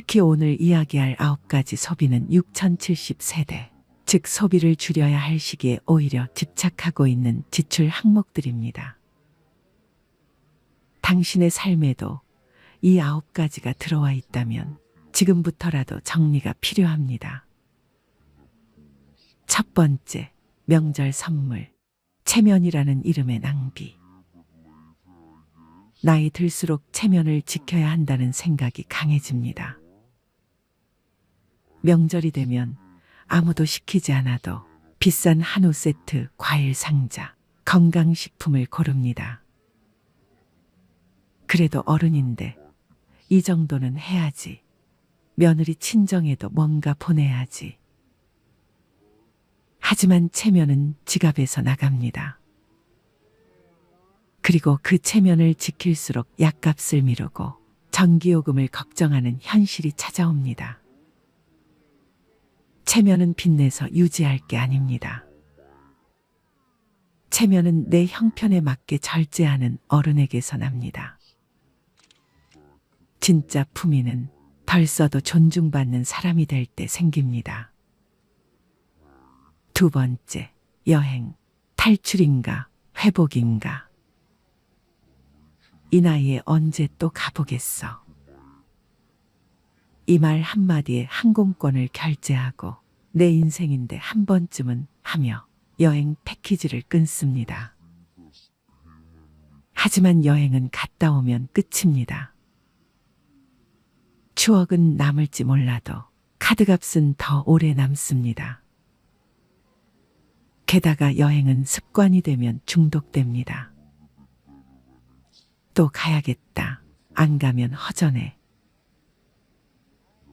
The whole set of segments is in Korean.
특히 오늘 이야기할 9가지 소비는 6070세대, 즉 소비를 줄여야 할 시기에 오히려 집착하고 있는 지출 항목들입니다. 당신의 삶에도 이 9가지가 들어와 있다면 지금부터라도 정리가 필요합니다. 첫 번째, 명절 선물, 체면이라는 이름의 낭비. 나이 들수록 체면을 지켜야 한다는 생각이 강해집니다. 명절이 되면 아무도 시키지 않아도 비싼 한우 세트, 과일 상자, 건강식품을 고릅니다. 그래도 어른인데 이 정도는 해야지. 며느리 친정에도 뭔가 보내야지. 하지만 체면은 지갑에서 나갑니다. 그리고 그 체면을 지킬수록 약값을 미루고 전기요금을 걱정하는 현실이 찾아옵니다. 체면은 빚내서 유지할 게 아닙니다. 체면은 내 형편에 맞게 절제하는 어른에게서 납니다. 진짜 품위는 덜 써도 존중받는 사람이 될 때 생깁니다. 두 번째, 여행, 탈출인가, 회복인가. 이 나이에 언제 또 가보겠어. 이 말 한마디에 항공권을 결제하고 내 인생인데 한 번쯤은 하며 여행 패키지를 끊습니다. 하지만 여행은 갔다 오면 끝입니다. 추억은 남을지 몰라도 카드값은 더 오래 남습니다. 게다가 여행은 습관이 되면 중독됩니다. 또 가야겠다. 안 가면 허전해.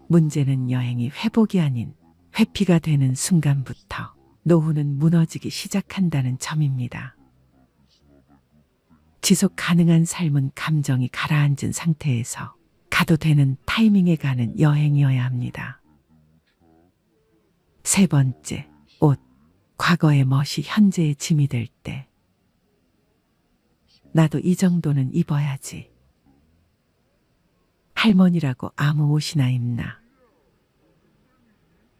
문제는 여행이 회복이 아닌 회피가 되는 순간부터 노후는 무너지기 시작한다는 점입니다. 지속 가능한 삶은 감정이 가라앉은 상태에서 가도 되는 타이밍에 가는 여행이어야 합니다. 세 번째, 옷. 과거의 멋이 현재의 짐이 될 때. 나도 이 정도는 입어야지. 할머니라고 아무 옷이나 입나.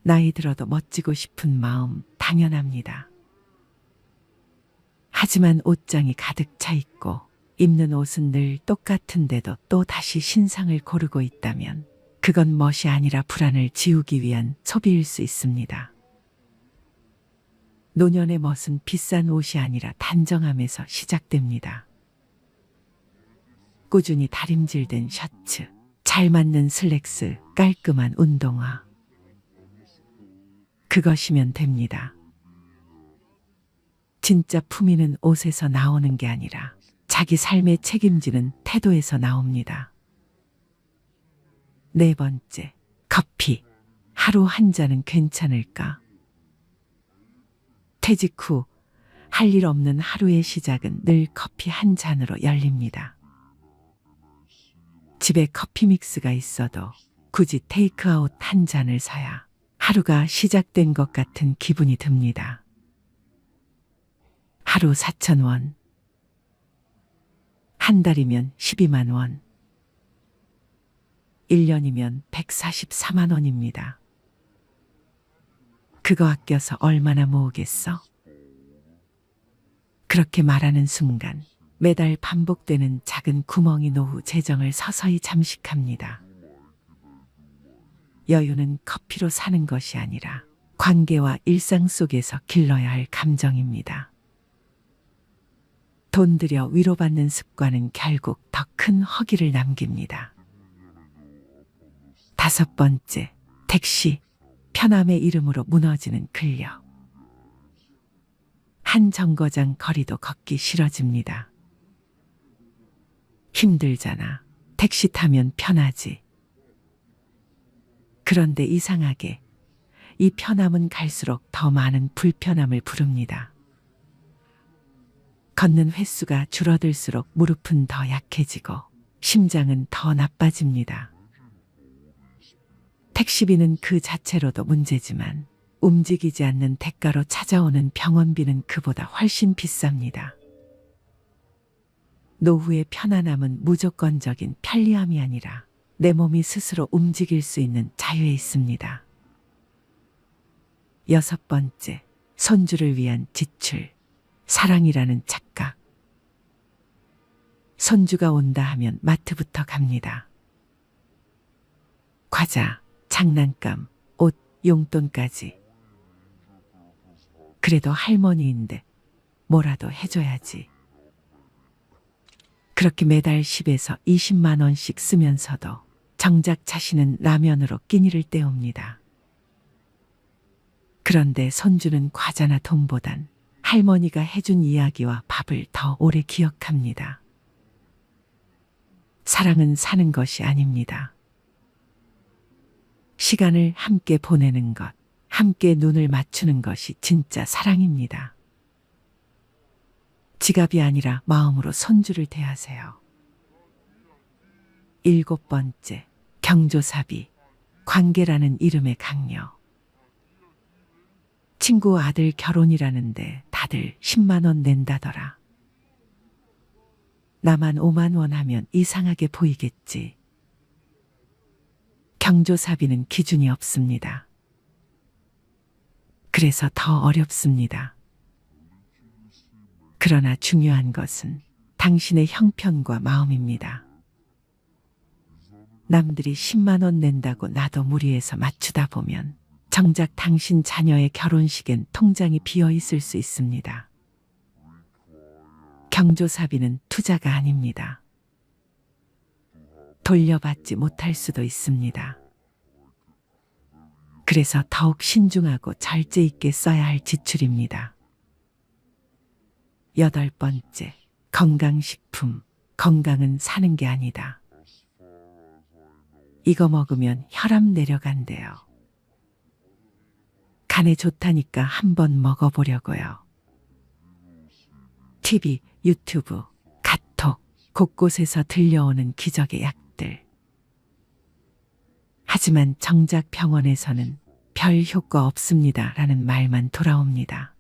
나이 들어도 멋지고 싶은 마음 당연합니다. 하지만 옷장이 가득 차 있고 입는 옷은 늘 똑같은데도 또 다시 신상을 고르고 있다면 그건 멋이 아니라 불안을 지우기 위한 소비일 수 있습니다. 노년의 멋은 비싼 옷이 아니라 단정함에서 시작됩니다. 꾸준히 다림질된 셔츠, 잘 맞는 슬랙스, 깔끔한 운동화. 그것이면 됩니다. 진짜 품위는 옷에서 나오는 게 아니라 자기 삶에 책임지는 태도에서 나옵니다. 네 번째, 커피. 하루 한 잔은 괜찮을까? 퇴직 후 할 일 없는 하루의 시작은 늘 커피 한 잔으로 열립니다. 집에 커피 믹스가 있어도 굳이 테이크아웃 한 잔을 사야 하루가 시작된 것 같은 기분이 듭니다. 하루 4,000원. 한 달이면 12만 원. 1년이면 144만 원입니다. 그거 아껴서 얼마나 모으겠어? 그렇게 말하는 순간 매달 반복되는 작은 구멍이 노후 재정을 서서히 잠식합니다. 여유는 커피로 사는 것이 아니라 관계와 일상 속에서 길러야 할 감정입니다. 돈 들여 위로받는 습관은 결국 더 큰 허기를 남깁니다. 다섯 번째, 택시. 편함의 이름으로 무너지는 근력. 한 정거장 거리도 걷기 싫어집니다. 힘들잖아. 택시 타면 편하지. 그런데 이상하게 이 편함은 갈수록 더 많은 불편함을 부릅니다. 걷는 횟수가 줄어들수록 무릎은 더 약해지고 심장은 더 나빠집니다. 택시비는 그 자체로도 문제지만 움직이지 않는 대가로 찾아오는 병원비는 그보다 훨씬 비쌉니다. 노후의 편안함은 무조건적인 편리함이 아니라 내 몸이 스스로 움직일 수 있는 자유에 있습니다. 6번째, 손주를 위한 지출, 사랑이라는 착각. 손주가 온다 하면 마트부터 갑니다. 과자, 장난감, 옷, 용돈까지. 그래도 할머니인데 뭐라도 해줘야지. 그렇게 매달 10에서 20만 원씩 쓰면서도 정작 자신은 라면으로 끼니를 때웁니다. 그런데 손주는 과자나 돈보단 할머니가 해준 이야기와 밥을 더 오래 기억합니다. 사랑은 사는 것이 아닙니다. 시간을 함께 보내는 것, 함께 눈을 맞추는 것이 진짜 사랑입니다. 지갑이 아니라 마음으로 손주를 대하세요. 7번째, 경조사비, 관계라는 이름의 강요. 친구 아들 결혼이라는데 다들 10만 원 낸다더라. 나만 5만 원 하면 이상하게 보이겠지. 경조사비는 기준이 없습니다. 그래서 더 어렵습니다. 그러나 중요한 것은 당신의 형편과 마음입니다. 남들이 10만 원 낸다고 나도 무리해서 맞추다 보면 정작 당신 자녀의 결혼식엔 통장이 비어 있을 수 있습니다. 경조사비는 투자가 아닙니다. 돌려받지 못할 수도 있습니다. 그래서 더욱 신중하고 절제 있게 써야 할 지출입니다. 8번째, 건강식품. 건강은 사는 게 아니다. 이거 먹으면 혈압 내려간대요. 간에 좋다니까 한번 먹어보려고요. TV, 유튜브, 카톡, 곳곳에서 들려오는 기적의 약들. 하지만 정작 병원에서는 별 효과 없습니다 라는 말만 돌아옵니다.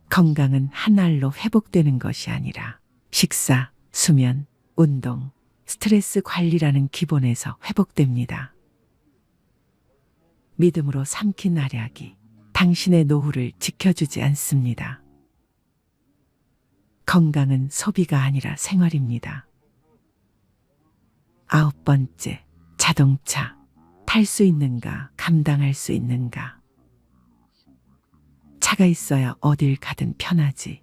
건강은 한 알로 회복되는 것이 아니라 식사, 수면, 운동, 스트레스 관리라는 기본에서 회복됩니다. 믿음으로 삼킨 알약이 당신의 노후를 지켜주지 않습니다. 건강은 소비가 아니라 생활입니다. 9번째, 자동차. 탈 수 있는가, 감당할 수 있는가. 차가 있어야 어딜 가든 편하지.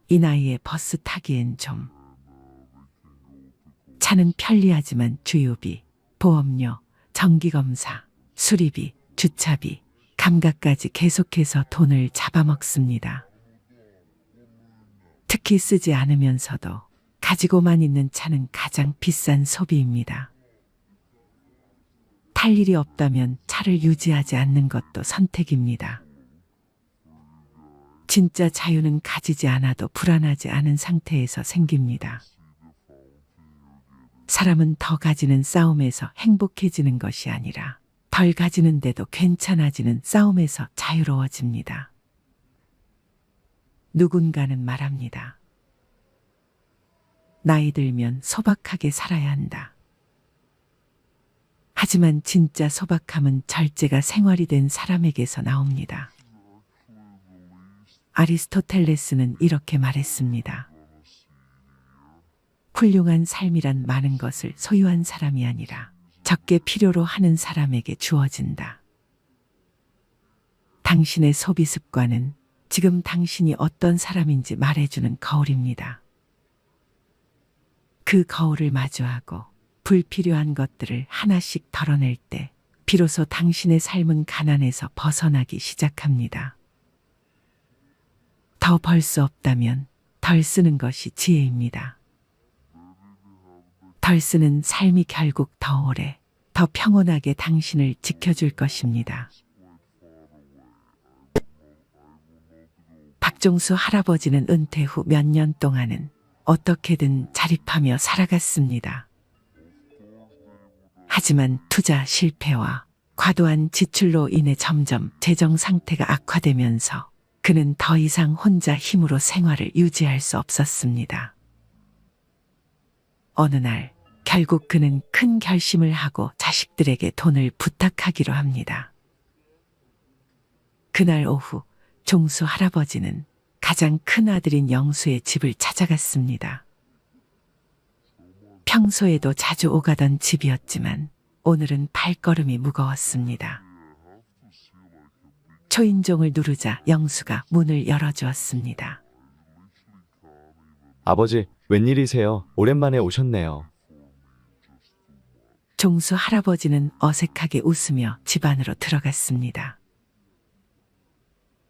이 나이에 버스 타기엔 좀. 차는 편리하지만 주유비, 보험료, 정기검사, 수리비, 주차비, 감가까지 계속해서 돈을 잡아먹습니다. 특히 쓰지 않으면서도 가지고만 있는 차는 가장 비싼 소비입니다. 탈 일이 없다면 차를 유지하지 않는 것도 선택입니다. 진짜 자유는 가지지 않아도 불안하지 않은 상태에서 생깁니다. 사람은 더 가지는 싸움에서 행복해지는 것이 아니라 덜 가지는데도 괜찮아지는 싸움에서 자유로워집니다. 누군가는 말합니다. 나이 들면 소박하게 살아야 한다. 하지만 진짜 소박함은 절제가 생활이 된 사람에게서 나옵니다. 아리스토텔레스는 이렇게 말했습니다. 훌륭한 삶이란 많은 것을 소유한 사람이 아니라 적게 필요로 하는 사람에게 주어진다. 당신의 소비 습관은 지금 당신이 어떤 사람인지 말해주는 거울입니다. 그 거울을 마주하고 불필요한 것들을 하나씩 덜어낼 때 비로소 당신의 삶은 가난에서 벗어나기 시작합니다. 더 벌 수 없다면 덜 쓰는 것이 지혜입니다. 덜 쓰는 삶이 결국 더 오래, 더 평온하게 당신을 지켜줄 것입니다. 박종수 할아버지는 은퇴 후 몇 년 동안은 어떻게든 자립하며 살아갔습니다. 하지만 투자 실패와 과도한 지출로 인해 점점 재정 상태가 악화되면서 그는 더 이상 혼자 힘으로 생활을 유지할 수 없었습니다. 어느 날 결국 그는 큰 결심을 하고 자식들에게 돈을 부탁하기로 합니다. 그날 오후 종수 할아버지는 가장 큰 아들인 영수의 집을 찾아갔습니다. 평소에도 자주 오가던 집이었지만 오늘은 발걸음이 무거웠습니다. 초인종을 누르자 영수가 문을 열어주었습니다. 아버지, 웬일이세요? 오랜만에 오셨네요. 종수 할아버지는 어색하게 웃으며 집 안으로 들어갔습니다.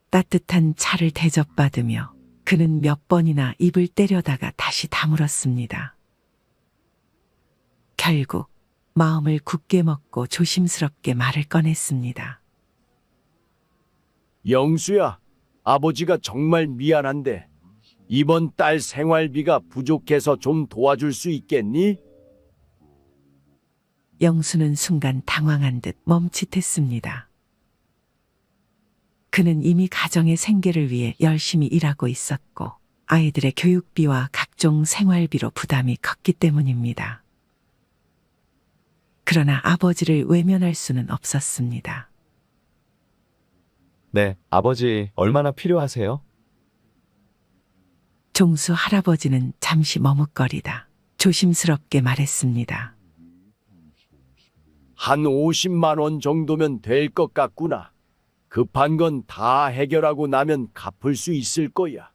따뜻한 차를 대접받으며 그는 몇 번이나 입을 때려다가 다시 다물었습니다. 결국 마음을 굳게 먹고 조심스럽게 말을 꺼냈습니다. 영수야, 아버지가 정말 미안한데 이번 달 생활비가 부족해서 좀 도와줄 수 있겠니? 영수는 순간 당황한 듯 멈칫했습니다. 그는 이미 가정의 생계를 위해 열심히 일하고 있었고 아이들의 교육비와 각종 생활비로 부담이 컸기 때문입니다. 그러나 아버지를 외면할 수는 없었습니다. 네, 아버지, 얼마나 필요하세요? 종수 할아버지는 잠시 머뭇거리다 조심스럽게 말했습니다. 한 50만 원 정도면 될 것 같구나. 급한 건 다 해결하고 나면 갚을 수 있을 거야.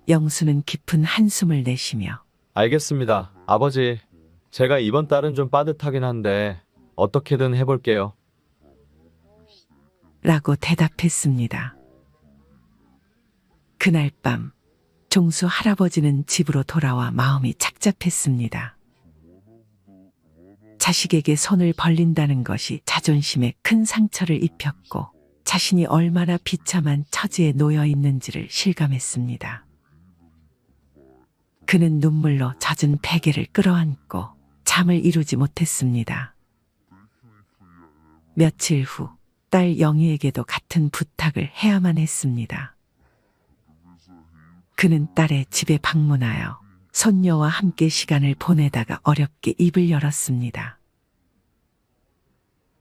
영수는 깊은 한숨을 내쉬며 알겠습니다. 아버지, 제가 이번 달은 좀 빠듯하긴 한데 어떻게든 해볼게요. 라고 대답했습니다. 그날 밤 종수 할아버지는 집으로 돌아와 마음이 착잡했습니다. 자식에게 손을 벌린다는 것이 자존심에 큰 상처를 입혔고 자신이 얼마나 비참한 처지에 놓여 있는지를 실감했습니다. 그는 눈물로 젖은 베개를 끌어안고 잠을 이루지 못했습니다. 며칠 후 딸 영희에게도 같은 부탁을 해야만 했습니다. 그는 딸의 집에 방문하여 손녀와 함께 시간을 보내다가 어렵게 입을 열었습니다.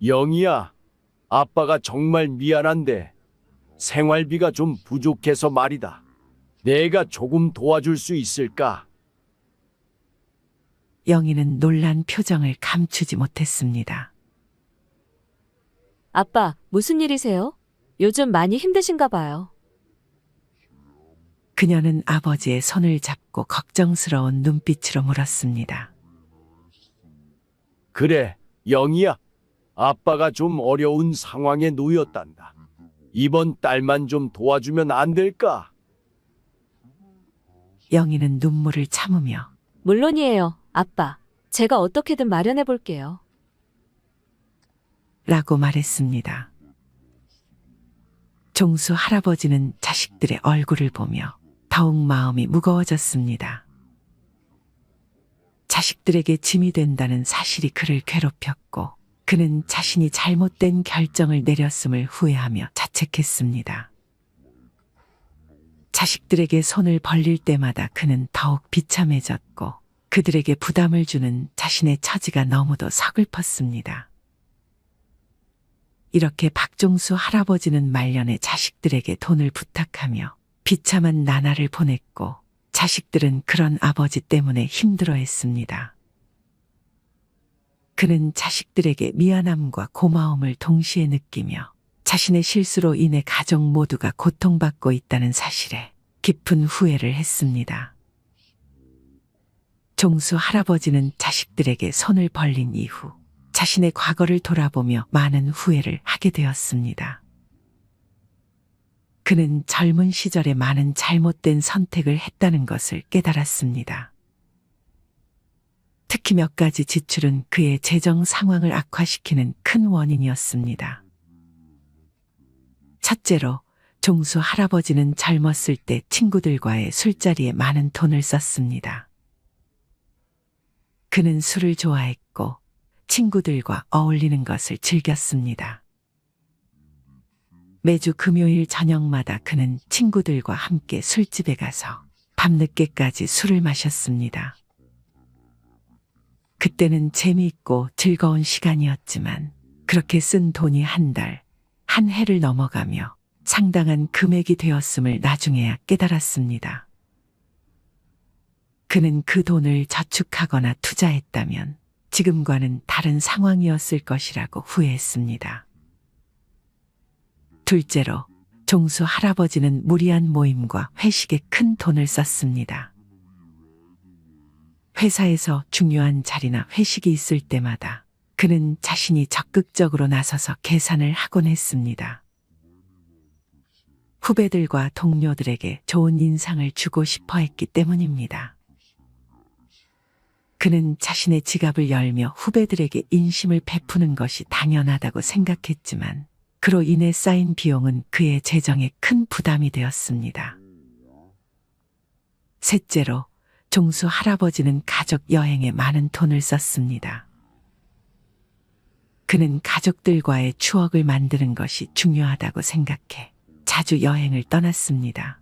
영희야, 아빠가 정말 미안한데 생활비가 좀 부족해서 말이다. 내가 조금 도와줄 수 있을까? 영희는 놀란 표정을 감추지 못했습니다. 아빠, 무슨 일이세요? 요즘 많이 힘드신가 봐요. 그녀는 아버지의 손을 잡고 걱정스러운 눈빛으로 물었습니다. 그래, 영희야. 아빠가 좀 어려운 상황에 놓였단다. 이번 달만 좀 도와주면 안 될까? 영희는 눈물을 참으며 물론이에요, 아빠. 제가 어떻게든 마련해 볼게요. 라고 말했습니다. 종수 할아버지는 자식들의 얼굴을 보며 더욱 마음이 무거워졌습니다. 자식들에게 짐이 된다는 사실이 그를 괴롭혔고 그는 자신이 잘못된 결정을 내렸음을 후회하며 자책했습니다. 자식들에게 손을 벌릴 때마다 그는 더욱 비참해졌고 그들에게 부담을 주는 자신의 처지가 너무도 서글펐습니다. 이렇게 박종수 할아버지는 말년에 자식들에게 돈을 부탁하며 비참한 나날을 보냈고 자식들은 그런 아버지 때문에 힘들어했습니다. 그는 자식들에게 미안함과 고마움을 동시에 느끼며 자신의 실수로 인해 가족 모두가 고통받고 있다는 사실에 깊은 후회를 했습니다. 종수 할아버지는 자식들에게 손을 벌린 이후 자신의 과거를 돌아보며 많은 후회를 하게 되었습니다. 그는 젊은 시절에 많은 잘못된 선택을 했다는 것을 깨달았습니다. 특히 몇 가지 지출은 그의 재정 상황을 악화시키는 큰 원인이었습니다. 첫째로 종수 할아버지는 젊었을 때 친구들과의 술자리에 많은 돈을 썼습니다. 그는 술을 좋아했고 친구들과 어울리는 것을 즐겼습니다. 매주 금요일 저녁마다 그는 친구들과 함께 술집에 가서 밤늦게까지 술을 마셨습니다. 그때는 재미있고 즐거운 시간이었지만 그렇게 쓴 돈이 한 달, 한 해를 넘어가며 상당한 금액이 되었음을 나중에야 깨달았습니다. 그는 그 돈을 저축하거나 투자했다면 지금과는 다른 상황이었을 것이라고 후회했습니다. 둘째로, 종수 할아버지는 무리한 모임과 회식에 큰 돈을 썼습니다. 회사에서 중요한 자리나 회식이 있을 때마다 그는 자신이 적극적으로 나서서 계산을 하곤 했습니다. 후배들과 동료들에게 좋은 인상을 주고 싶어 했기 때문입니다. 그는 자신의 지갑을 열며 후배들에게 인심을 베푸는 것이 당연하다고 생각했지만 그로 인해 쌓인 비용은 그의 재정에 큰 부담이 되었습니다. 셋째로, 종수 할아버지는 가족 여행에 많은 돈을 썼습니다. 그는 가족들과의 추억을 만드는 것이 중요하다고 생각해 자주 여행을 떠났습니다.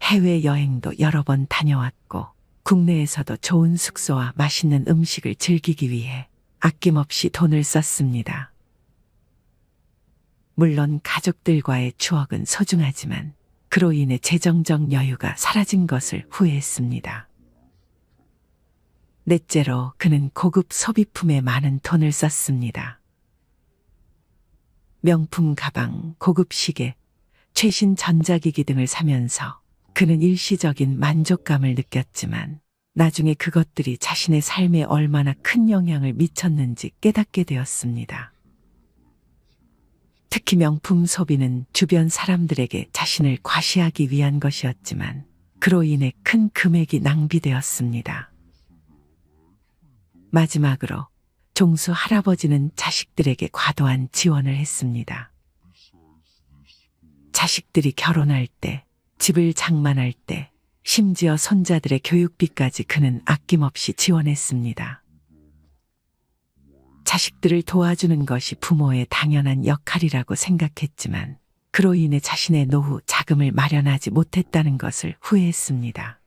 해외여행도 여러 번 다녀왔고 국내에서도 좋은 숙소와 맛있는 음식을 즐기기 위해 아낌없이 돈을 썼습니다. 물론 가족들과의 추억은 소중하지만 그로 인해 재정적 여유가 사라진 것을 후회했습니다. 넷째로, 그는 고급 소비품에 많은 돈을 썼습니다. 명품 가방, 고급 시계, 최신 전자기기 등을 사면서 그는 일시적인 만족감을 느꼈지만 나중에 그것들이 자신의 삶에 얼마나 큰 영향을 미쳤는지 깨닫게 되었습니다. 특히 명품 소비는 주변 사람들에게 자신을 과시하기 위한 것이었지만 그로 인해 큰 금액이 낭비되었습니다. 마지막으로, 종수 할아버지는 자식들에게 과도한 지원을 했습니다. 자식들이 결혼할 때, 집을 장만할 때, 심지어 손자들의 교육비까지 그는 아낌없이 지원했습니다. 자식들을 도와주는 것이 부모의 당연한 역할이라고 생각했지만 그로 인해 자신의 노후 자금을 마련하지 못했다는 것을 후회했습니다.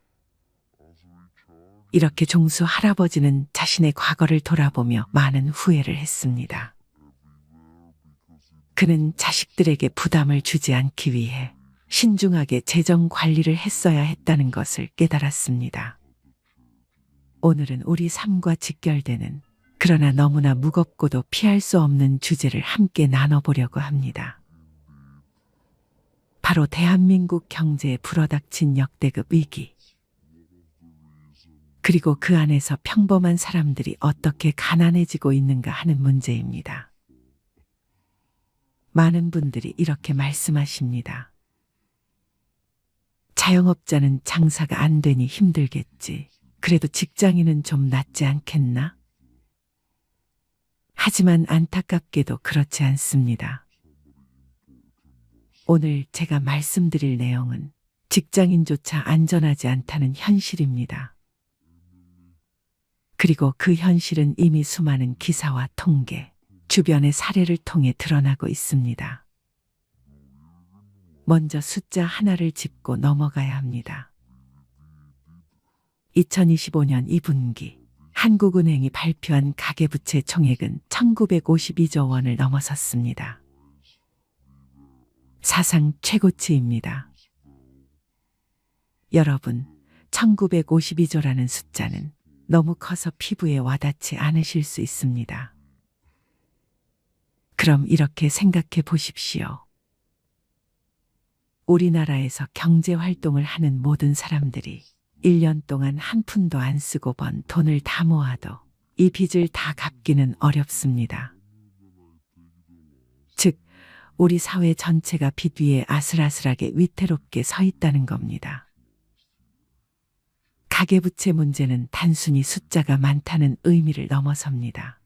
이렇게 종수 할아버지는 자신의 과거를 돌아보며 많은 후회를 했습니다. 그는 자식들에게 부담을 주지 않기 위해 신중하게 재정 관리를 했어야 했다는 것을 깨달았습니다. 오늘은 우리 삶과 직결되는 그러나 너무나 무겁고도 피할 수 없는 주제를 함께 나눠보려고 합니다. 바로 대한민국 경제에 불어닥친 역대급 위기, 그리고 그 안에서 평범한 사람들이 어떻게 가난해지고 있는가 하는 문제입니다. 많은 분들이 이렇게 말씀하십니다. 자영업자는 장사가 안 되니 힘들겠지. 그래도 직장인은 좀 낫지 않겠나? 하지만 안타깝게도 그렇지 않습니다. 오늘 제가 말씀드릴 내용은 직장인조차 안전하지 않다는 현실입니다. 그리고 그 현실은 이미 수많은 기사와 통계, 주변의 사례를 통해 드러나고 있습니다. 먼저 숫자 하나를 짚고 넘어가야 합니다. 2025년 2분기 한국은행이 발표한 가계부채 총액은 1952조 원을 넘어섰습니다. 사상 최고치입니다. 여러분, 1952조라는 숫자는 너무 커서 피부에 와닿지 않으실 수 있습니다. 그럼 이렇게 생각해 보십시오. 우리나라에서 경제 활동을 하는 모든 사람들이 1년 동안 한 푼도 안 쓰고 번 돈을 다 모아도 이 빚을 다 갚기는 어렵습니다. 즉, 우리 사회 전체가 빚 위에 아슬아슬하게 위태롭게 서 있다는 겁니다. 가계부채 문제는 단순히 숫자가 많다는 의미를 넘어섭니다.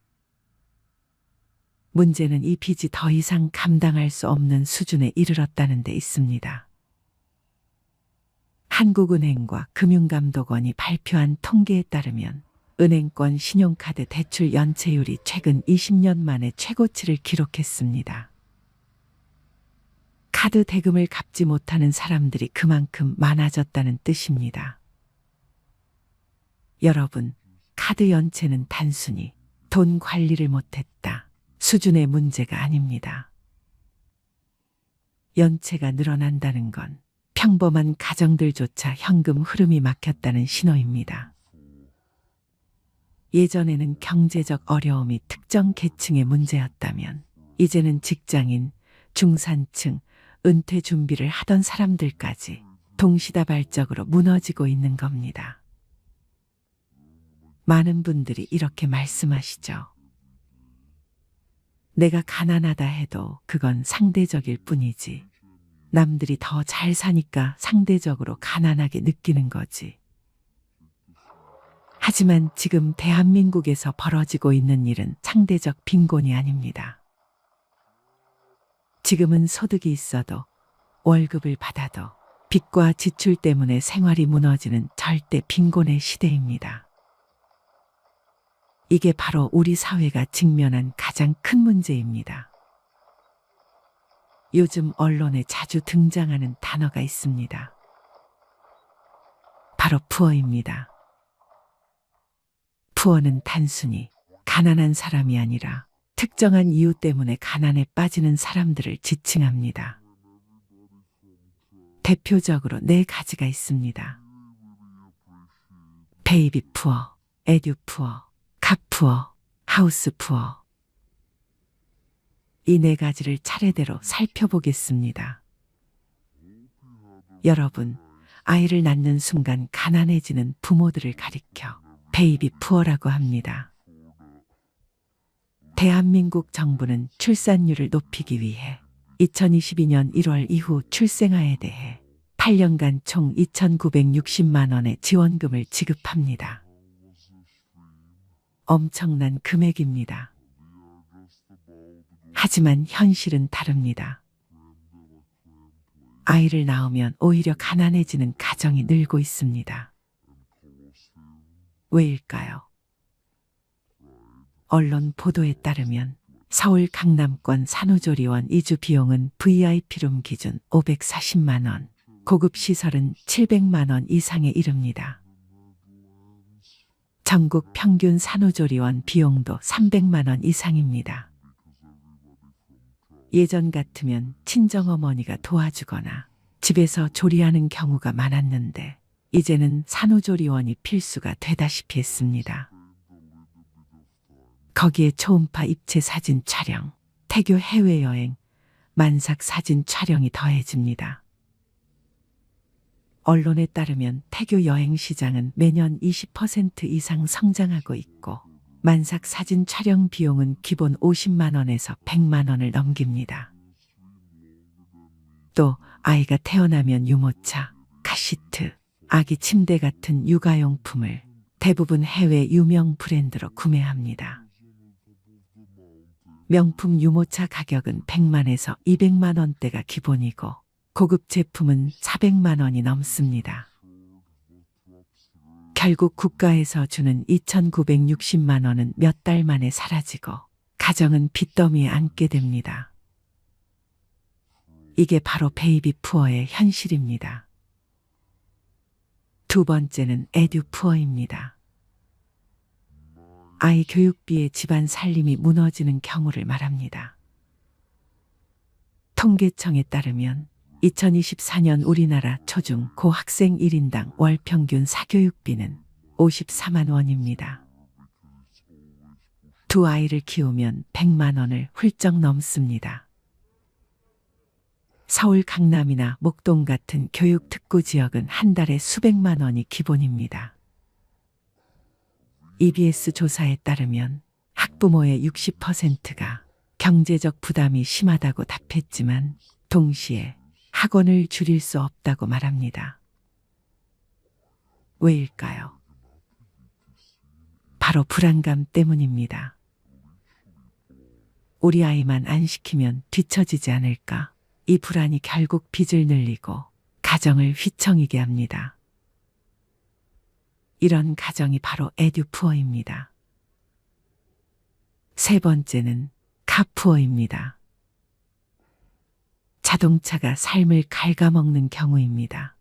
문제는 이 빚이 더 이상 감당할 수 없는 수준에 이르렀다는 데 있습니다. 한국은행과 금융감독원이 발표한 통계에 따르면 은행권 신용카드 대출 연체율이 최근 20년 만에 최고치를 기록했습니다. 카드 대금을 갚지 못하는 사람들이 그만큼 많아졌다는 뜻입니다. 여러분, 카드 연체는 단순히 돈 관리를 못했다 수준의 문제가 아닙니다. 연체가 늘어난다는 건 평범한 가정들조차 현금 흐름이 막혔다는 신호입니다. 예전에는 경제적 어려움이 특정 계층의 문제였다면 이제는 직장인, 중산층, 은퇴 준비를 하던 사람들까지 동시다발적으로 무너지고 있는 겁니다. 많은 분들이 이렇게 말씀하시죠. 내가 가난하다 해도 그건 상대적일 뿐이지. 남들이 더 잘 사니까 상대적으로 가난하게 느끼는 거지. 하지만 지금 대한민국에서 벌어지고 있는 일은 상대적 빈곤이 아닙니다. 지금은 소득이 있어도 월급을 받아도 빚과 지출 때문에 생활이 무너지는 절대 빈곤의 시대입니다. 이게 바로 우리 사회가 직면한 가장 큰 문제입니다. 요즘 언론에 자주 등장하는 단어가 있습니다. 바로 푸어입니다. 푸어는 단순히 가난한 사람이 아니라 특정한 이유 때문에 가난에 빠지는 사람들을 지칭합니다. 대표적으로 4가지가 있습니다. 베이비 푸어, 에듀 푸어, 카 푸어, 하우스 푸어. 이 4가지를 차례대로 살펴보겠습니다. 여러분, 아이를 낳는 순간 가난해지는 부모들을 가리켜 베이비 푸어라고 합니다. 대한민국 정부는 출산율을 높이기 위해 2022년 1월 이후 출생아에 대해 8년간 총 2,960만 원의 지원금을 지급합니다. 엄청난 금액입니다. 하지만 현실은 다릅니다. 아이를 낳으면 오히려 가난해지는 가정이 늘고 있습니다. 왜일까요? 언론 보도에 따르면 서울 강남권 산후조리원 이주 비용은 VIP룸 기준 540만 원, 고급 시설은 700만 원 이상에 이릅니다. 전국 평균 산후조리원 비용도 300만 원 이상입니다. 예전 같으면 친정어머니가 도와주거나 집에서 조리하는 경우가 많았는데 이제는 산후조리원이 필수가 되다시피 했습니다. 거기에 초음파 입체 사진 촬영, 태교 해외여행, 만삭 사진 촬영이 더해집니다. 언론에 따르면 태교 여행 시장은 매년 20% 이상 성장하고 있고 만삭 사진 촬영 비용은 기본 50만 원에서 100만 원을 넘깁니다. 또 아이가 태어나면 유모차, 카시트, 아기 침대 같은 육아용품을 대부분 해외 유명 브랜드로 구매합니다. 명품 유모차 가격은 100만에서 200만 원대가 기본이고 고급 제품은 400만 원이 넘습니다. 결국 국가에서 주는 2,960만 원은 몇 달 만에 사라지고 가정은 빚더미에 앉게 됩니다. 이게 바로 베이비 푸어의 현실입니다. 두 번째는 에듀 푸어입니다. 아이 교육비에 집안 살림이 무너지는 경우를 말합니다. 통계청에 따르면 2024년 우리나라 초중 고학생 1인당 월 평균 사교육비는 54만 원입니다. 두 아이를 키우면 100만 원을 훌쩍 넘습니다. 서울 강남이나 목동 같은 교육 특구 지역은 한 달에 수백만 원이 기본입니다. EBS 조사에 따르면 학부모의 60%가 경제적 부담이 심하다고 답했지만 동시에 학원을 줄일 수 없다고 말합니다. 왜일까요? 바로 불안감 때문입니다. 우리 아이만 안 시키면 뒤처지지 않을까? 이 불안이 결국 빚을 늘리고 가정을 휘청이게 합니다. 이런 가정이 바로 에듀푸어입니다. 세 번째는 카푸어입니다. 자동차가 삶을 갉아먹는 경우입니다.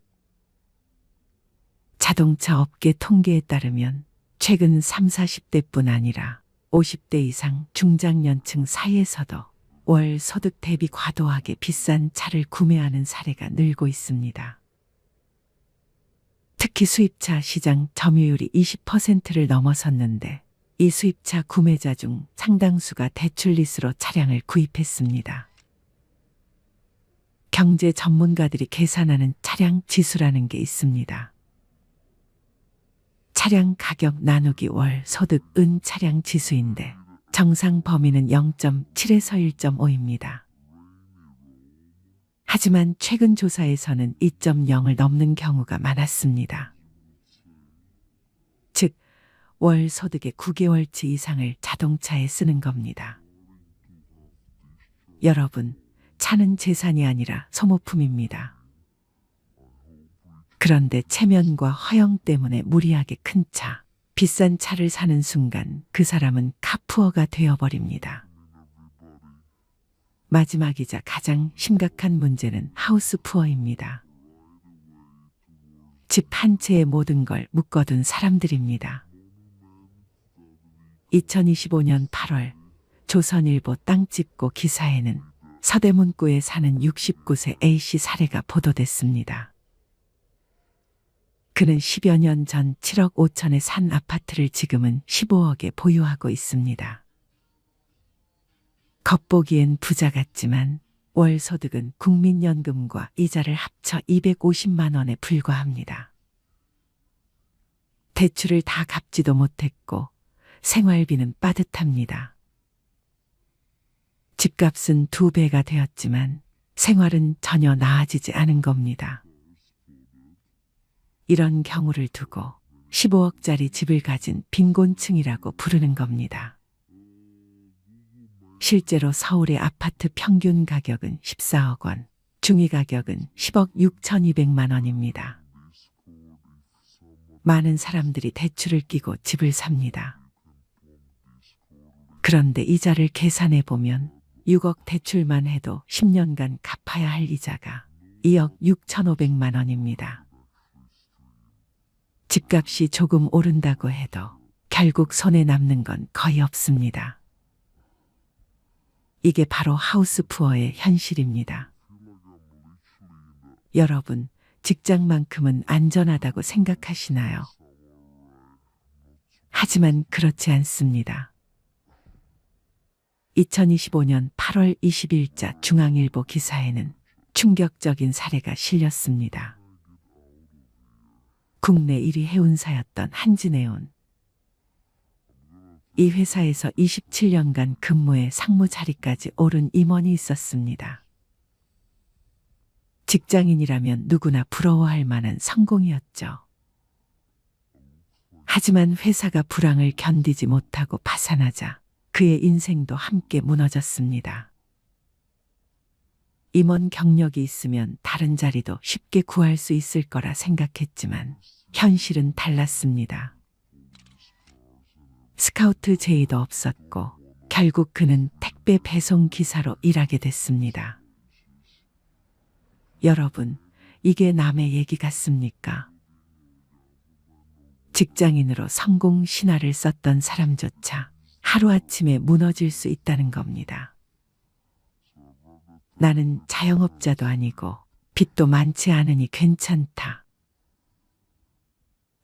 자동차 업계 통계에 따르면 최근 30, 40대뿐 아니라 50대 이상 중장년층 사이에서도 월 소득 대비 과도하게 비싼 차를 구매하는 사례가 늘고 있습니다. 특히 수입차 시장 점유율이 20%를 넘어섰는데 이 수입차 구매자 중 상당수가 대출 리스로 차량을 구입했습니다. 경제 전문가들이 계산하는 차량 지수라는 게 있습니다. 차량 가격 나누기 월 소득 은 차량 지수인데 정상 범위는 0.7에서 1.5입니다. 하지만 최근 조사에서는 2.0을 넘는 경우가 많았습니다. 즉, 월 소득의 9개월치 이상을 자동차에 쓰는 겁니다. 여러분, 차는 재산이 아니라 소모품입니다. 그런데 체면과 허영 때문에 무리하게 큰 차, 비싼 차를 사는 순간 그 사람은 카푸어가 되어버립니다. 마지막이자 가장 심각한 문제는 하우스푸어입니다. 집 한 채의 모든 걸 묶어둔 사람들입니다. 2025년 8월 조선일보 땅집고 기사에는 서대문구에 사는 69세 A씨 사례가 보도됐습니다. 그는 10여 년 전 7억 5천에 산 아파트를 지금은 15억에 보유하고 있습니다. 겉보기엔 부자 같지만 월 소득은 국민연금과 이자를 합쳐 250만 원에 불과합니다. 대출을 다 갚지도 못했고 생활비는 빠듯합니다. 집값은 2배가 되었지만 생활은 전혀 나아지지 않은 겁니다. 이런 경우를 두고 15억짜리 집을 가진 빈곤층이라고 부르는 겁니다. 실제로 서울의 아파트 평균 가격은 14억 원, 중위 가격은 10억 6,200만 원입니다. 많은 사람들이 대출을 끼고 집을 삽니다. 그런데 이자를 계산해 보면 6억 대출만 해도 10년간 갚아야 할 이자가 2억 6,500만 원입니다. 집값이 조금 오른다고 해도 결국 손에 남는 건 거의 없습니다. 이게 바로 하우스푸어의 현실입니다. 여러분, 직장만큼은 안전하다고 생각하시나요? 하지만 그렇지 않습니다. 2025년 8월 20일자 중앙일보 기사에는 충격적인 사례가 실렸습니다. 국내 1위 해운사였던 한진해운. 이 회사에서 27년간 근무해 상무 자리까지 오른 임원이 있었습니다. 직장인이라면 누구나 부러워할 만한 성공이었죠. 하지만 회사가 불황을 견디지 못하고 파산하자 그의 인생도 함께 무너졌습니다. 임원 경력이 있으면 다른 자리도 쉽게 구할 수 있을 거라 생각했지만 현실은 달랐습니다. 스카우트 제의도 없었고 결국 그는 택배 배송 기사로 일하게 됐습니다. 여러분, 이게 남의 얘기 같습니까? 직장인으로 성공 신화를 썼던 사람조차 하루아침에 무너질 수 있다는 겁니다. 나는 자영업자도 아니고 빚도 많지 않으니 괜찮다.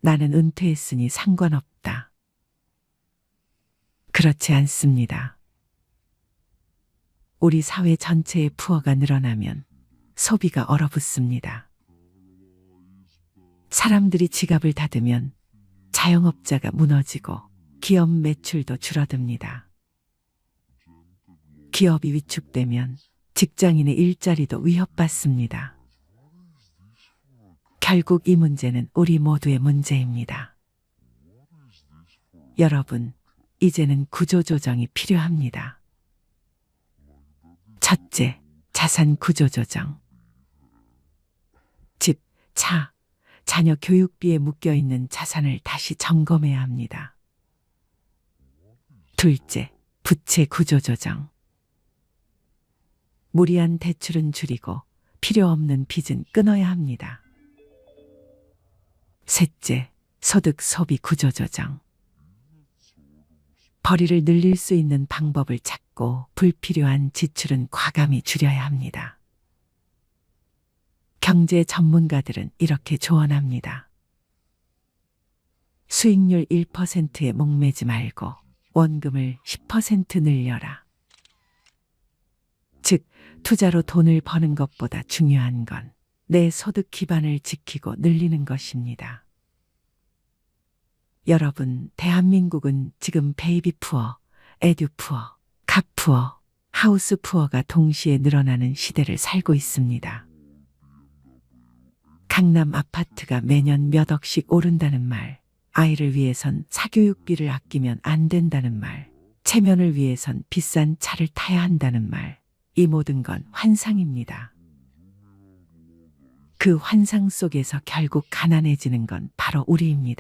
나는 은퇴했으니 상관없다. 그렇지 않습니다. 우리 사회 전체의 푸어가 늘어나면 소비가 얼어붙습니다. 사람들이 지갑을 닫으면 자영업자가 무너지고 기업 매출도 줄어듭니다. 기업이 위축되면 직장인의 일자리도 위협받습니다. 결국 이 문제는 우리 모두의 문제입니다. 여러분, 이제는 구조조정이 필요합니다. 첫째, 자산 구조조정. 집, 차, 자녀 교육비에 묶여있는 자산을 다시 점검해야 합니다. 둘째, 부채 구조조정. 무리한 대출은 줄이고 필요 없는 빚은 끊어야 합니다. 셋째, 소득 소비 구조 조정. 벌이를 늘릴 수 있는 방법을 찾고 불필요한 지출은 과감히 줄여야 합니다. 경제 전문가들은 이렇게 조언합니다. 수익률 1%에 목매지 말고 원금을 10% 늘려라. 즉, 투자로 돈을 버는 것보다 중요한 건 내 소득 기반을 지키고 늘리는 것입니다. 여러분, 대한민국은 지금 베이비 푸어, 에듀 푸어, 갓 푸어, 하우스 푸어가 동시에 늘어나는 시대를 살고 있습니다. 강남 아파트가 매년 몇 억씩 오른다는 말, 아이를 위해선 사교육비를 아끼면 안 된다는 말, 체면을 위해선 비싼 차를 타야 한다는 말, 이 모든 건 환상입니다. 그 환상 속에서 결국 가난해지는 건 바로 우리입니다.